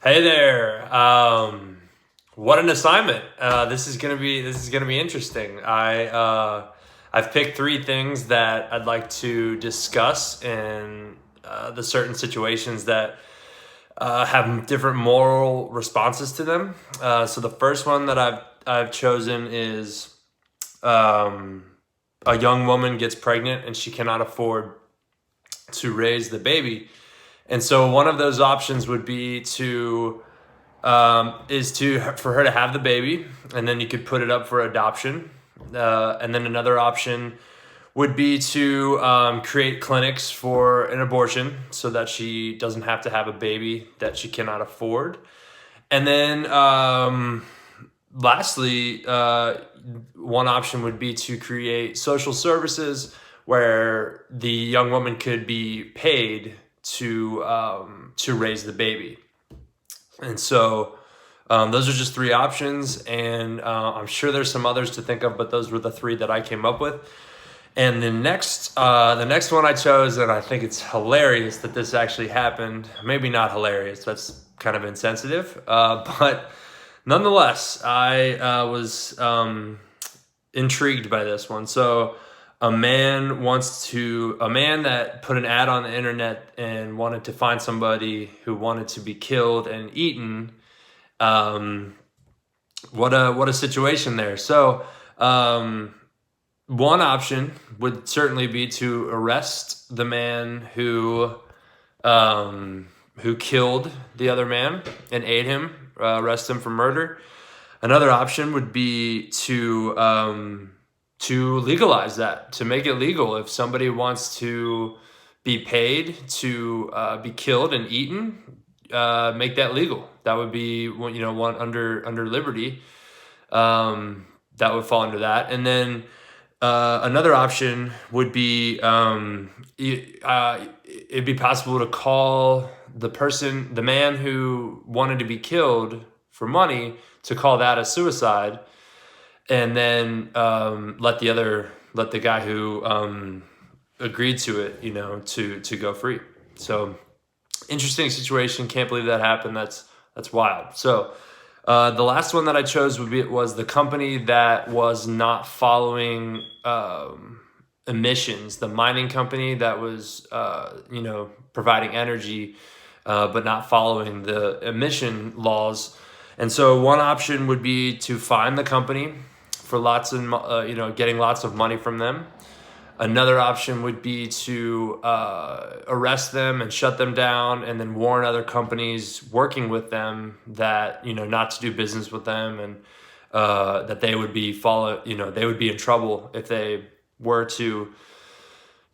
Hey there. What an assignment. This is gonna be interesting. I've picked three things that I'd like to discuss in the certain situations that have different moral responses to them. So the first one that I've chosen is um, a young woman gets pregnant and she cannot afford to raise the baby. And so one of those options would be to is to for her to have the baby, and then you could put it up for adoption. And then another option would be to create clinics for an abortion, so that she doesn't have to have a baby that she cannot afford. And then lastly, one option would be to create social services where the young woman could be paid to raise the baby. And so those are just three options, and I'm sure there's some others to think of, but those were the three that I came up with. And the next one I chose, and I think it's hilarious that this actually happened. Maybe not hilarious. That's kind of insensitive, but nonetheless, I was intrigued by this one. So a man that put an ad on the internet and wanted to find somebody who wanted to be killed and eaten. Um, what a situation there. So one option would certainly be to arrest the man who killed the other man and ate him, arrest him for murder. Another option would be to legalize that, to make it legal. If somebody wants to be paid to be killed and eaten, make that legal. That would be one under liberty. That would fall under that. And then another option would be it'd be possible to call the man who wanted to be killed for money, to call that a suicide, and then let the guy who agreed to it, to go free. So interesting situation. Can't believe that happened. That's wild. So the last one that I chose was the company that was not following emissions. The mining company that was providing energy, but not following the emission laws. And so one option would be to fine the company for getting lots of money from them. Another option would be to arrest them and shut them down, and then warn other companies working with them that not to do business with them, and that they would be they would be in trouble if they were to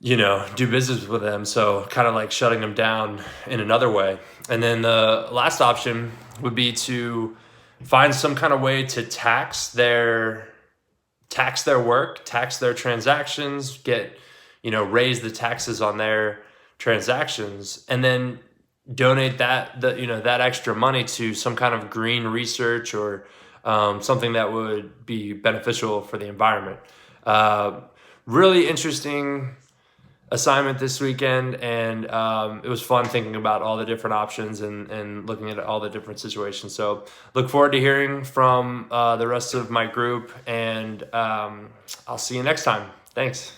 do business with them. So kind of like shutting them down in another way. And then the last option would be to find some kind of way to tax their work, tax their transactions, raise the taxes on their transactions, and then donate that extra money to some kind of green research, or something that would be beneficial for the environment. Really interesting assignment this weekend, and it was fun thinking about all the different options and looking at all the different situations. So look forward to hearing from the rest of my group, and I'll see you next time. Thanks.